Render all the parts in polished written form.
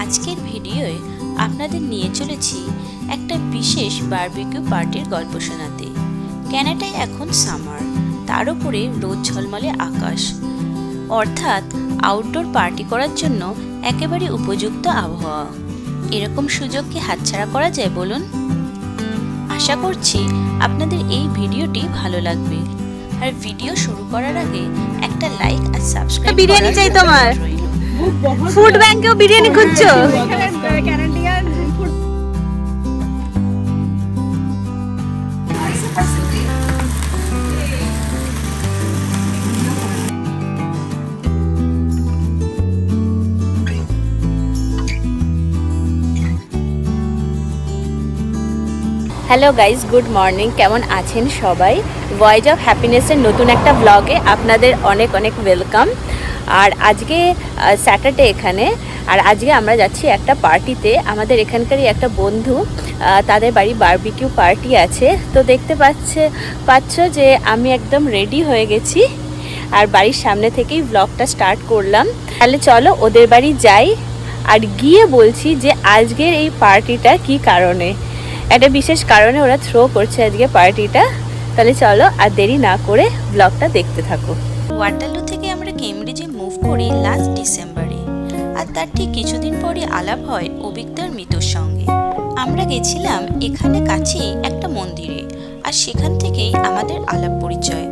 আজকের ভিডিওয়ে আপনাদের নিয়ে চলেছি একটা বিশেষ বারবিকিউ পার্টির গল্প শোনাতে। ক্যানাডায় এখন সামার, তার উপরে রোদ ঝলমলে আকাশ, অর্থাৎ আউটডোর পার্টি করার জন্য একেবারে উপযুক্ত আবহাওয়া। এরকম সুযোগ কি হাতছাড়া করা যায় বলুন? আশা করছি আপনাদের এই ভিডিওটি ভালো লাগবে। আর ভিডিও শুরু করার আগে একটা লাইক আর সাবস্ক্রাইব। বিরিয়ানি চাই তোমার? ফুড ব্যাংকেও বিরিয়ানি খুঁজছো? Hello guys, good morning. কেমন আছেন সবাই? ভয়েস অফ হ্যাপিনেসের নতুন একটা ব্লগে আপনাদের অনেক অনেক ওয়েলকাম। আর আজকে স্যাটারডে এখানে, আর আজকে আমরা যাচ্ছি একটা পার্টিতে। আমাদের এখানকারই একটা বন্ধু, তাদের বাড়ি বারবিকিউ পার্টি আছে। তো দেখতে পাচ্ছ যে আমি একদম রেডি হয়ে গেছি আর বাড়ির সামনে থেকেই ব্লগটা স্টার্ট করলাম। তাহলে চলো ওদের বাড়ি যাই আর গিয়ে বলছি যে আজকের এই পার্টিটা কি কারণে, একটা বিশেষ কারণে ওরা থ্রো করছে আজকে পার্টিটা। তাহলে চলো আর দেরি না করে ব্লগটা দেখতে থাকো। ওয়াটারলু থেকে আমরা কেমব্রিজে মুভ করি লাস্ট ডিসেম্বরে, আর তার ঠিক কিছুদিন পরে আলাপ হয় অভিজ্ঞতার মৃত্যুর সঙ্গে। আমরা গেছিলাম এখানে কাছেই একটা মন্দিরে, আর সেখান থেকেই আমাদের আলাপ পরিচয়,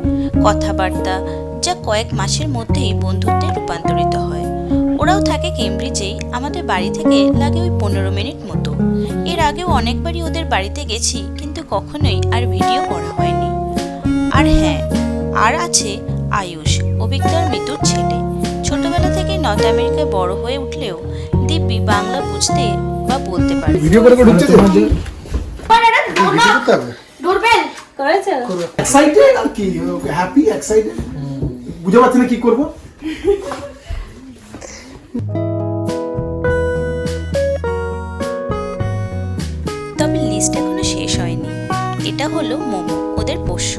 কথাবার্তা, যা কয়েক মাসের মধ্যেই বন্ধুত্বে রূপান্তরিত হয়। ওরাও থাকে কেমব্রিজেই, আমাদের বাড়ি থেকে লাগে ওই 15 মিনিট মতো। এর আগেও অনেকবারই ওদের বাড়িতে গেছি, কিন্তু কখনোই আর ভিডিও করা হয়নি। আর হ্যাঁ, আর আছে আয়ুষ, অভিজ্ঞতার মৃত্যুর ছেলে। ছোটবেলা থেকে নর্থ আমেরিকায় বড় হয়ে উঠলেও দিব্যি বাংলা বুঝতে বা বলতে পারে। ভিডিও করে ঢুকছে তো দূরবেন করেছো? এক্সাইটেড আর কি হ্যাপি এক্সাইটেড বুঝতে পারছি না কি করব। তবে লিস্ট এখনো শেষ হয়নি। এটা হলো মোমো, ওদের পোষ্য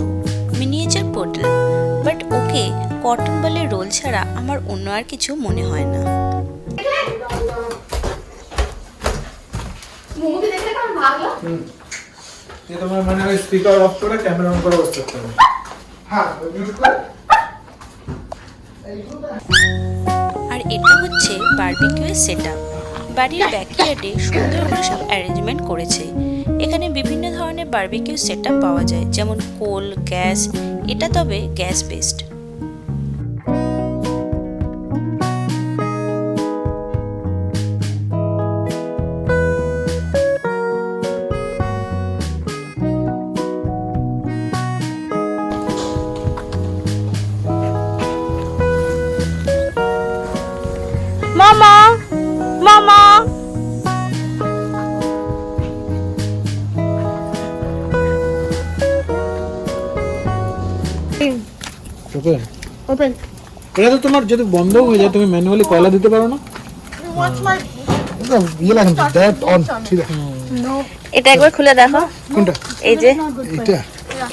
miniature poodle. But okay cotton বলের রোল ছাড়া আমার অন্য আর কিছু মনে হয় না। তোমার মানে ওই স্পিকার অফ করে ক্যামেরা অন করে বসতে হবে। হ্যাঁ, আর এটা হচ্ছে বারবিকিউয়ের সেটআপ। বাড়ির ব্যাকইয়ার্ডে সুন্দর করে সব অ্যারেঞ্জমেন্ট করেছে। এখানে বিভিন্ন ধরনের বারবিকিউ সেটআপ পাওয়া যায়, যেমন কোল, গ্যাস। এটা তবে গ্যাস বেসড। মামা মামা ওপেন ওপেন। এটা তো তোমার যদি বন্ধ হয়ে যায় তুমি ম্যানুয়ালি কয়লা দিতে পারো না? ইয়ে লাগেন দ্যাট অন, ঠিক আছে। এটা একবার খুলে দেখো। কোনটা? এই যে এটা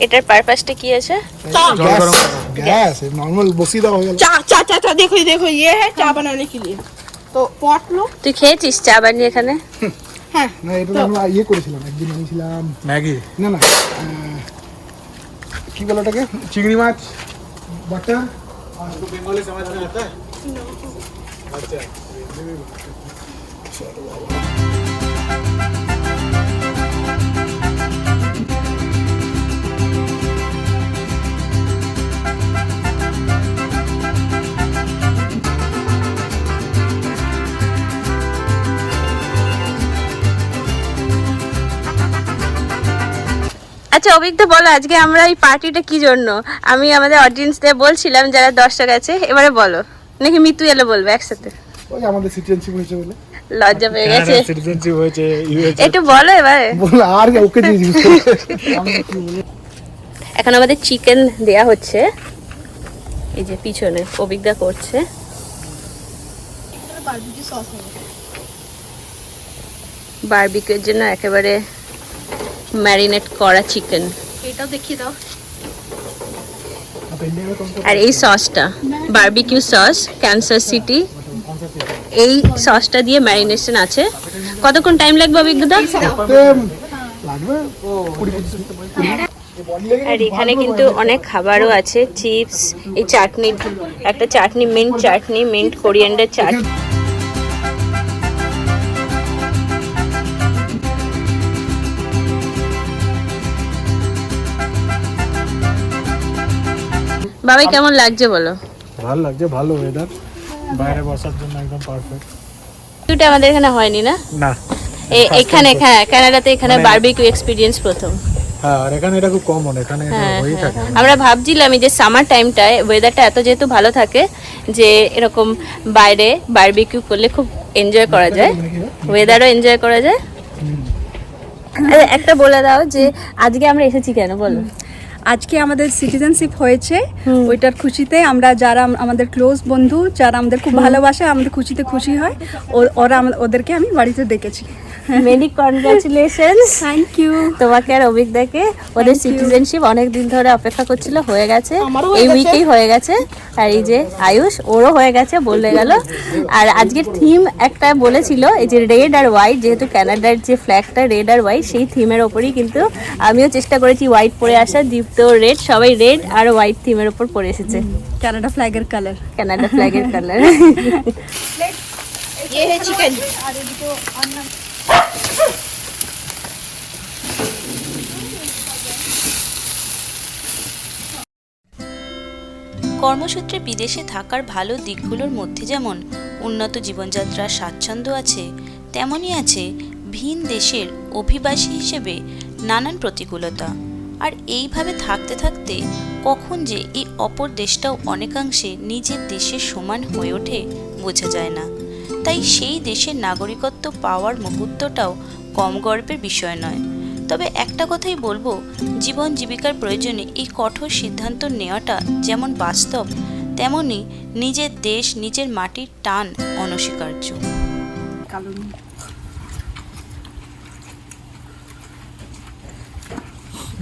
এটার পারপাসটা কি আছে? गैस नॉर्मल बसीदा हो गया। चा चा चा देखो देखो, ये है चा बनाने के लिए। तो पॉट लो। তুই খেয়েছিস চা বানিয়ে এখানে? হ্যাঁ, না এটা আমরা ইয়ে করেছিলাম, একদিন এনেছিলাম ম্যাগি। না না কি বলে ওটাকে, চিংড়ি মাছ বাটার। আর তো বেঙ্গলি समझ में आता है? अच्छा चलो बाबा। আচ্ছা অভিজ্ঞতা বলো, আজকে আমরা এই পার্টিটা কি জন্য? আমি আমাদের অডিয়েন্সদের বলছিলাম যারা দর্শক আছে, এবারে বলো, নাকি মিতু এলে বলবে একসাথে? ওই আমাদের সিটিজেনশিপ হয়েছে বলে লজ্জা পেয়ে গেছে। সিটিজেনশিপ হয়েছে একটু বলো এবারে। বল আর ওকে দিয়ে ইউজ করে। এখন আমাদের চিকেন দেয়া হচ্ছে, এই যে পিছনে অভিজ্ঞতা করছে। বারবিকিউর জন্য একেবারে ম্যারিনেট করা চিকেন। এটাও দেখিয়ে দাও। আর এই সসটা বারবিকিউ সস, ক্যান্সার সিটি। এই সসটা দিয়ে ম্যারিনেশন আছে। কতক্ষণ টাইম লাগবে অভিজ্ঞতা? লাগবে 20-25 আর এখানে কিন্তু অনেক খাবারও আছে, চিপস, এই চাটনি, একটা চাটনি, মিন্ট কোরিয়ান্ডার চাটনি। বাবাই কেমন লাগছে বলো? ভালো লাগছে, ভালো ওয়েদার, বাইরে বসার জন্য একদম পারফেক্ট। এটা আমাদের এখানে হয়নি না? না, এখানে হ্যাঁ, কানাডাতে এখানে বারবিকিউ এক্সপিরিয়েন্স প্রথম। হ্যাঁ, আর এখানে এটা খুব কমন, এখানে এটা হয়েই থাকে। আমরা ভাবছিলাম এই যে সামার টাইমটায় ওয়েদারটা এত যেহেতু ভালো থাকে যে এরকম বাইরে বারবিকিউ করলে খুব এনজয় করা যায়, ওয়েদারও এনজয় করা যায়। আরে একটা বলে দাও যে আজকে আমরা এসেছি কেন বলো? আজকে আমাদের সিটিজেনশিপ হয়েছে, ওইটার খুশিতে আমরা যারা আমাদের ক্লোজ বন্ধু, যারা আমাদের খুব ভালোবাসে, আমাদের খুশিতে খুশি হয়, ওরা ওদেরকে আমি বাড়িতে ডেকেছি। Many congratulations. থ্যাংক ইউ তোমাকে আর অভিজ্ঞতাকে। ওদের সিটিজেনশিপ অনেক দিন ধরে অপেক্ষা করছিল, হয়ে গেছে, আমারও হয়ে এই গেছে। উইকেই হয়ে গেছে। আর এই যে আয়ুষ, ওরও হয়ে গেছে বলে গেল। আর আজকের থিম একটা বলেছিল, এই যে রেড আর হোয়াইট, যেহেতু কানাডার যে ফ্ল্যাগটা রেড আর হোয়াইট, সেই থিমের ওপরই কিন্তু আমিও চেষ্টা করেছি হোয়াইট পরে আসা, দীপ্ত রেড, সবাই রেড আর হোয়াইট থিমের ওপর পরে এসেছে। কানাডা ফ্ল্যাগের কালার। কানাডা ফ্ল্যাগের কালার। ये है चिकन। কর্মসূত্রে বিদেশে থাকার ভালো দিকগুলোর মধ্যে যেমন উন্নত জীবনযাত্রার স্বাচ্ছন্দ্য আছে, তেমনই আছে ভিন দেশের অভিবাসী হিসেবে নানান প্রতিকূলতা। আর এইভাবে থাকতে থাকতে কখন যে এই অপর দেশটাও অনেকাংশে নিজের দেশের সমান হয়ে ওঠে বোঝা যায় না। তাই সেই দেশের নাগরিকত্ব পাওয়ার মুহূর্তটাও কম গর্বের বিষয় নয়। তবে একটা কথাই বলবো, জীবন জীবিকার প্রয়োজনে এই কঠোর সিদ্ধান্ত নেওয়াটা যেমন বাস্তব, তেমনি নিজের দেশ, নিজের মাটির টান অনস্বীকার্য।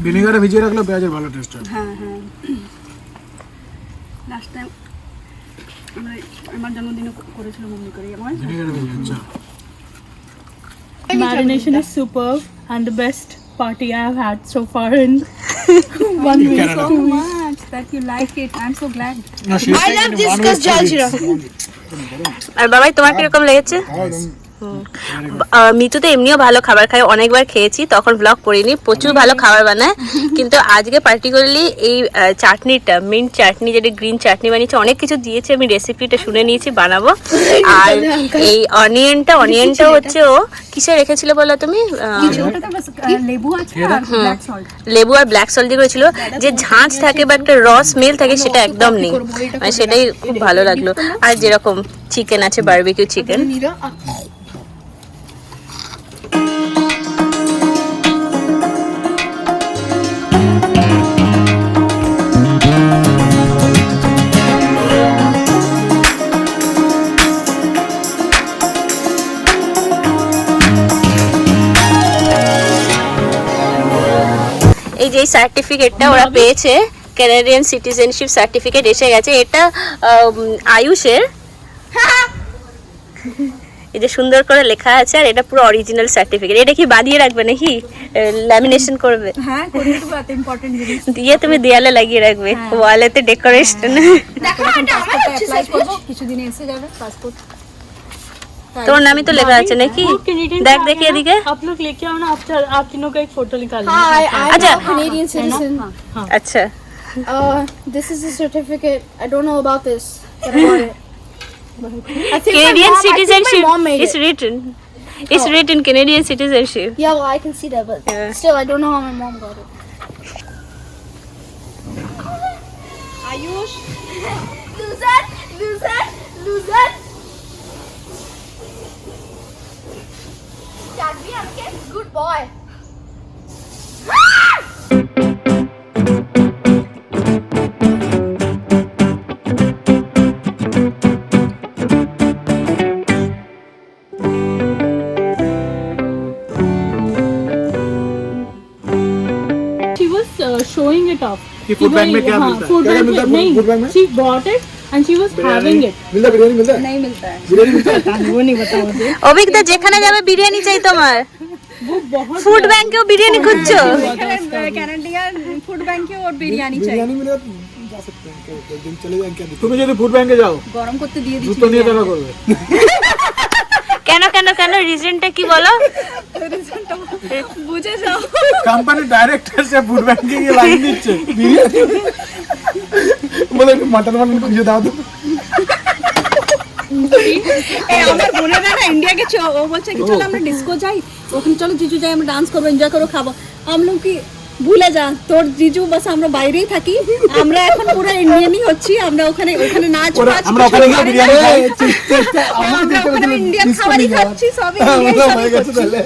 ভিনেগারে ভিজিয়ে রাখলে পেঁয়াজের ভালো টেস্ট হয়। হ্যাঁ হ্যাঁ, লাস্ট টাইম আমার জন্মদিনে করেছিল মম্মি করে আমার। ভিনেগারে ভিজিয়ে, আচ্ছা। Marination is superb and the best party I have had so far in 1 week. Canada. So much that you like it. I'm so glad. No, she's I love this because jaljeera. আর বাবাই তোমার কিরকম লেগেছে? মিতু তো এমনিও ভালো খাবার খায়, অনেকবার খেয়েছি, তখন ব্লগ করিনি, প্রচুর ভালো খাবার বানায়। কিন্তু আজকে পার্টিকুলারলি এই চাটনিটা, মিন্ট চাটনি, যেটা গ্রিন চাটনি বানিয়েছে, অনেক কিছু দিয়েছে, আমি রেসিপিটা শুনে নিয়েছি, বানাবো। আর এই অনিয়নটা হচ্ছে ও কিসে রেখেছিল বলো তুমি? ওটাতে বাস লেবু আছে আর ব্ল্যাক সল্ট। লেবু আর ব্ল্যাক সল্ট দিয়ে করেছিল, যে ঝাঁঝ থাকে বা একটা র স্মেল থাকে সেটা একদম নেই, মানে সেটাই খুব ভালো লাগলো। আর যেরকম চিকেন আছে, বারবিকিউ চিকেন। এই যে সার্টিফিকেটটা ওরা পেয়েছে, কানাডিয়ান সিটিজেনশিপ সার্টিফিকেট এসে গেছে। এটা আয়ুষের, এই যে সুন্দর করে লেখা আছে, আর এটা পুরো অরিজিনাল সার্টিফিকেট। এটা কি বাঁধিয়ে রাখবে নাকি ল্যামিনেশন করবে? হ্যাঁ, করে দেবো, এত ইম্পর্টেন্ট জিনিস। দিয়ে তুমি দেয়ালে লাগিয়ে রাখবে, ওয়ালেতে ডেকোরেশন। অ্যাপ্লাই করব, কিছুদিনে এসে যাবে পাসপোর্ট। তোমার নামই তো লেখা আছে নাকি? वो Canadian দেখ से দেখি आ गया এদিকে। ना, आप लोग लेके आओ ना, आफ्टर आप तीनों का एक फोटो निकालेंगे। Hi, I'm Acha. a Canadian citizen. আচ্ছা, This is a certificate. I don't know about this, but I got it. I think Canadian my citizenship mom made is it. written. It's written Canadian citizenship. Yeah, well, I can see that, but Yeah. still, I don't know how my mom got it. Ayush, loser, loser, loser. Daddy, I'm a good boy. She was showing it off. कि food bag में क्या मिलता है? Food क्या bag मिलता है में नहीं, फूड बैग में? she bought it And she was having it. मिलता है बिरयानी मिलता है नहीं मिलता है बिरयानी मिलता है वो नहीं बताओ मुझे। অভিকদা যেখানে যাবে বিরিয়ানি চাই তোমার। ফুড ব্যাংকেও বিরিয়ানি খুঁজছো? कैनेडियन फूड बैंक की और बिरयानी चाहिए बिरयानी मिलेगा तो जा सकते हैं क्या दिन चले जाएंगे क्या তুমি যদি ফুড ব্যাংকে যাও गरम करते दिए दी জুতো নিয়ে দেখা করবে কেন কেন কেন রিজনটা কি বলো? बुझे जाओ কোম্পানি ডাইরেক্টর সে ফুড ব্যাংকে গিয়ে লাইন দিচ্ছে বিরিয়ানি বলে মাটন মাটন খুঁজে দাও তো ए আমার বোনেরা না ইন্ডিয়া গেছে ও বলছে কি চলো আমরা ডিস্কো যাই ওখানে চলো জিজু যাই আমরা ডান্স করবো এনজয় করবো খাবো আমরা কি ভুলে যা তোর জিজু বাস আমরা বাইরেই থাকি আমরা এখন পুরো ইন্ডিয়ানই হচ্ছি আমরা ওখানে ওখানে নাচ নাচ আমরা ওখানে গিয়ে বিরিয়ানি খাই আমরা ওখানে ইন্ডিয়ান খাবারই খাচ্ছি সবই আমরা হয়ে গেছে তাহলে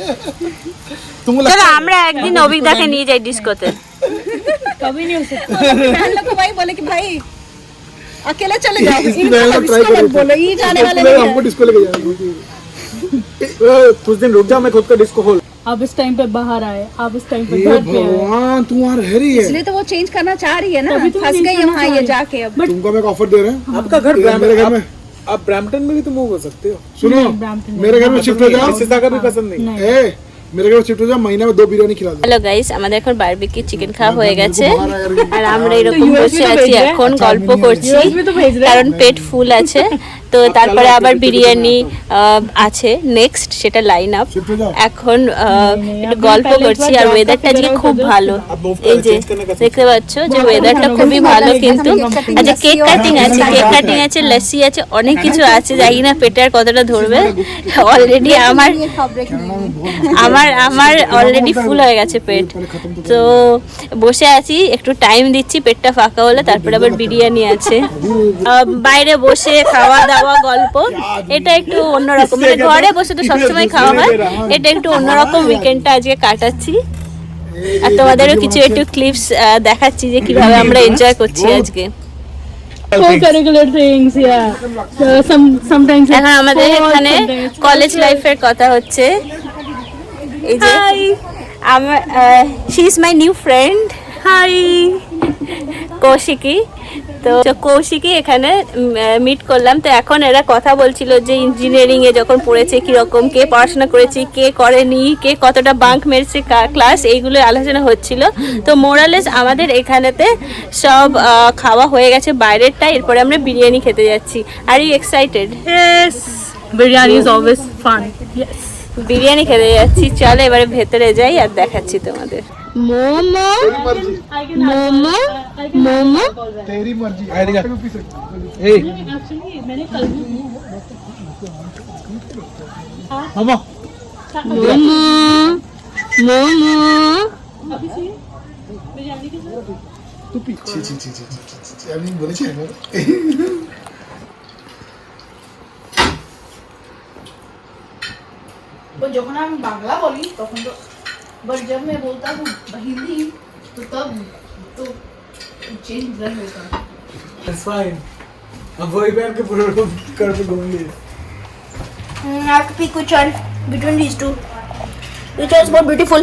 তুমি চলো আমরা একদিন অভিকদাকে নিয়ে যাই ডিস্কোতে। कभी नहीं हो सकता। बहन लोग को भाई बोले कि भाई अकेला चले जाओ इसकी इनको बहन लोग इसको try मत करो। बोलो ये जाने वाले इसको नहीं हमको हैं। डिस्को लेके जाएंगे कुछ दिन रुक जा मैं खुद का डिस्को खोल आप इस टाइम पे बाहर आए, आप इस टाइम पे हे घर पे आए। भगवान तुम्हारा हैरी है इसलिए तो वो चेंज करना चाह रही है ना तभी तो फंस change गई है करना वहाँ चाह ये रही है। जाके अब तुमको हम एक ऑफर दे रहे हैं आपका घर मेरे घर में आप ब्रैम्पटन में भी तो मूव हो सकते हो। सुनो ब्रैम्पटन में। मेरे घर में शिफ्ट हो जाओ इससे ज्यादा भी पसंद नहीं। ए मेरे घर में शिफ्ट हो जाओ महीने में 2 बिरयानी खिला दो হ্যালো গাইস, আমাদের এখন বারবিকিউ চিকেন খাওয়া হয়ে গেছে আর আমরা এরকম তো বসে USB তো আছি ভেজ রে? এখন গল্প করছি USB তো ভেজ রে? কারণ পেট ফুল আছে। তো তারপরে আবার বিরিয়ানি আছে নেক্সট, সেটা লাইন আপ। शिफ्ट हो जाओ এখন একটু গল্প করছি আর ওয়েদারটা আজকে খুব ভালো। এই যে দেখতে পাচ্ছ যে ওয়েদারটা খুবই ভালো, কিন্তু আচ্ছা কেক কাটিং আছে, কেক কাটিং আছে, লস্যি আছে, অনেক কিছু আছে। জানি না পেটে আর কতটা ধরবে। অলরেডি আমার অলরেডি ফুল হয়ে গেছে পেট। তো বসে আছি, একটু টাইম দিচ্ছি পেটটা ফাঁকা হলে, তারপরে আবার বিরিয়ানি আছে। বাইরে বসে খাওয়া দাওয়া গল্প, এটা একটু অন্যরকম। মানে ঘরে বসে তো সবসময় খাওয়া হয়, এটা একটু অন্যরকম উইকেন্ডটা আজকে কাটাচ্ছি। আর তোমাদেরও কিছু একটু ক্লিপস দেখাচ্ছি যে কিভাবে আমরা এনজয় করছি আজকে। Co-curricular things, yeah. Sometimes it's এখন আমাদের sports, এখানে sometimes it's কলেজ লাইফের কথা হচ্ছে। এই যে আমার she is my new friend, hi Kaushiki. তো কৌশিকী এখানে মিট করলাম। তো এখন এরা কথা বলছিল যে ইঞ্জিনিয়ারিং এ যখন পড়েছে কিরকম, কে পড়াশোনা করেছে, কে করেনি, কে কতটা বাঙ্ক মেরেছে ক্লাস, এইগুলো আলোচনা হচ্ছিল। তো মোরালেস আমাদের এখানেতে সব খাওয়া হয়ে গেছে বাইরেরটা, এরপরে আমরা বিরিয়ানি খেতে যাচ্ছি। Are you excited? yes. Biryani is always fun. Yes. Biryani খেতে যাচ্ছি। চলো এবারে ভেতরে যাই আর দেখাচ্ছি তোমাদের। মোমো মোমো মোমো तेरी मर्जी आएगा। ए मामा মোমো মোমো। तू पीछे ची ची ची ची আমি বলেছি पर जब हम बांग्ला बोली तो बट जब मैं बोलता हूँ हिंदी तो तब तो चेंज नहीं होता। It's fine. अब वही पहन के पूरा रूम कर पे घूमेंगे। I have to pick which one between these two. Which one is more beautiful?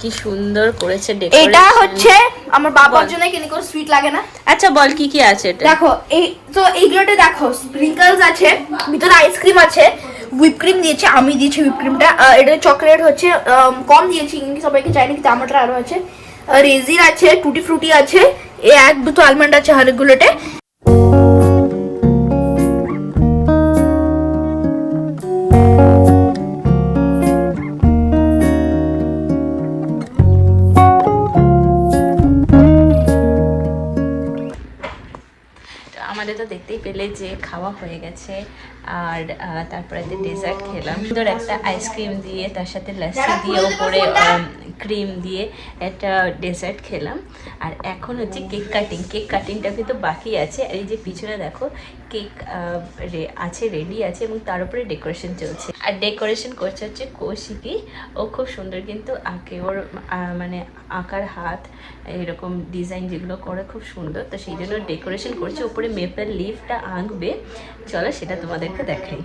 কি সুন্দর করেছে এটা ডেকোরেশন। হচ্ছে আমার বাবার জন্য কিনে করে সুইট লাগে না। আচ্ছা বল কি কি আছে এটা? দেখো এই তো এইগুলোতে দেখো স্প্রিঙ্কলস আছে, ভিতরে আইসক্রিম আছে, হুইপ ক্রিম দিয়েছে, আমি দিয়েছি হুইপ ক্রিমটা। এটা চকলেট হচ্ছে কম দিয়েছি, কিন্তু সবাইকে চাইনি, কিন্তু আমারটা আরো আছে। রেজিন আছে, টুটি ফ্রুটি আছে, এই এক দুটো আলমন্ড আছে হরেকগুলোতে। আমাদের তো দেখতেই পেলে যে খাওয়া হয়ে গেছে আর তারপরে ডেজার্ট খেলাম। সুন্দর একটা আইসক্রিম দিয়ে, তার সাথে লস্যি দিয়ে, ওপরে ক্রিম দিয়ে একটা ডেজার্ট খেলাম। আর এখন হচ্ছে কেক কাটিং। কেক কাটিংটা কিন্তু বাকি আছে। আর এই যে পিছনে দেখো কেক আছে, রেডি আছে, এবং তার উপরে ডেকোরেশন চলছে। আর ডেকোরেশন করছে হচ্ছে কৌশিকী। ও খুব সুন্দর কিন্তু আঁকে, ওর মানে আঁকার হাত এরকম ডিজাইন যেগুলো করে খুব সুন্দর। তো সেই জন্য ডেকোরেশন করছে, উপরে মেপেল লিফটা আঁকবে। চলো সেটা তোমাদেরকে দেখাই।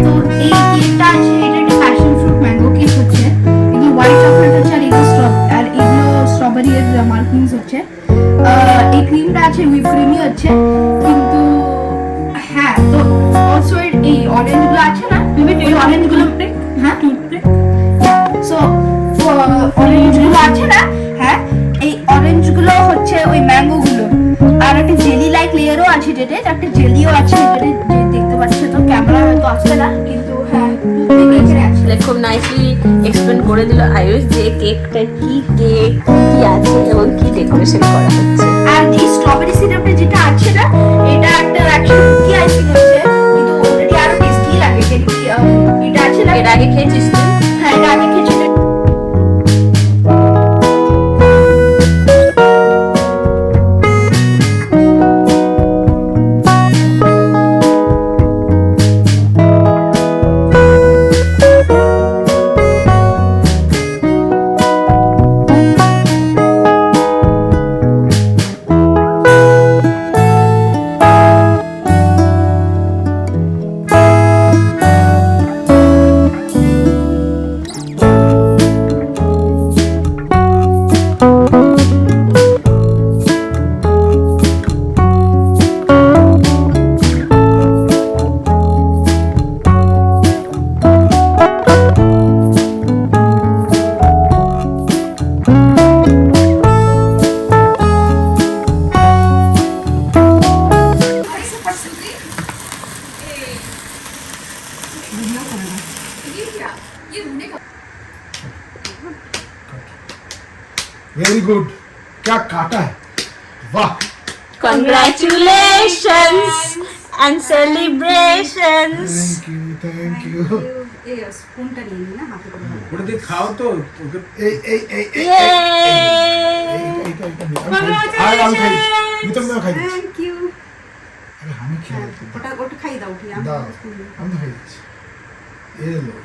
তো এই কেকটা আছে, এটা একটা প্যাশন ফ্রুট ম্যাঙ্গো কেক হচ্ছে। আছে। এই ক্রিমটা আছে হুইপ ক্রিমই হচ্ছে, কিন্তু হ্যাঁ তো অলসো এই অরেঞ্জ গুলো আছে না, এই অরেঞ্জ গুলো হ্যাঁ টুথপিক, সো অরেঞ্জ গুলো আছে না, হ্যাঁ এই অরেঞ্জ গুলো হচ্ছে ওই ম্যাঙ্গো গুলো, আর একটা জেলি লাইক লেয়ারও আছে, যেটা একটা জেলিও আছে, যেটা দেখতে পাচ্ছে তো ক্যামেরা হয়তো আসছে না, কিন্তু হ্যাঁ টুথপিক এখানে আছে। খুব নাইসলি এক্সপ্লেন করে দিল আয়ুষ যে কেকটা কি কেক, কি আছে এবং কি ডেকোরেশন করা হচ্ছে। আর এই স্ট্রবেরি সিরাপটা যেটা আছে না, এটা একটা অ্যাকচুয়ালি কুকি আইসিং আছে, কিন্তু অলরেডি আরো টেস্টি লাগে। এটা আছে না, এর আগে খেয়েছিস তুই? হ্যাঁ এটা আগে খেয়েছি। वेरी गुड, क्या काटा है, वाह। Congratulations and celebrations. Thank you ওটা দিয়ে খাও তো ওকে। আমি খাই, মিতম না খাই, থ্যাংক ইউ। আরে আমি খাই, ওটা খাই দাও, ঠিক দাও আমি খাই, এ লো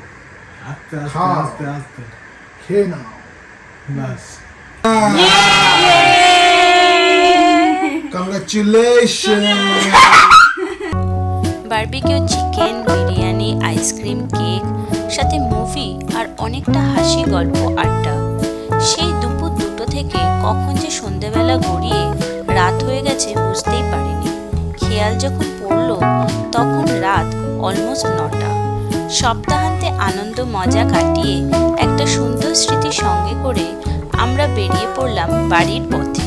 আস্তে আস্তে খাও। আস্তে আস্তে খেয়ে নাও। বাস। Congratulation. Barbecue chicken, biryani, ice cream, cake, সাথে মুভি আর অনেকটা হাসি, গল্প, আড্ডা। সেই দুপুর 2টো থেকে কখন যে সন্ধেবেলা গড়িয়ে রাত হয়ে গেছে বুঝতেই পারিনি। খেয়াল যখন পড়ল তখন রাত অলমোস্ট 9টা। সপ্তাহান্তে আনন্দ মজা কাটিয়ে একটা সুন্দর স্মৃতি সঙ্গে করে আমরা বেরিয়ে পড়লাম বাড়ির পথে।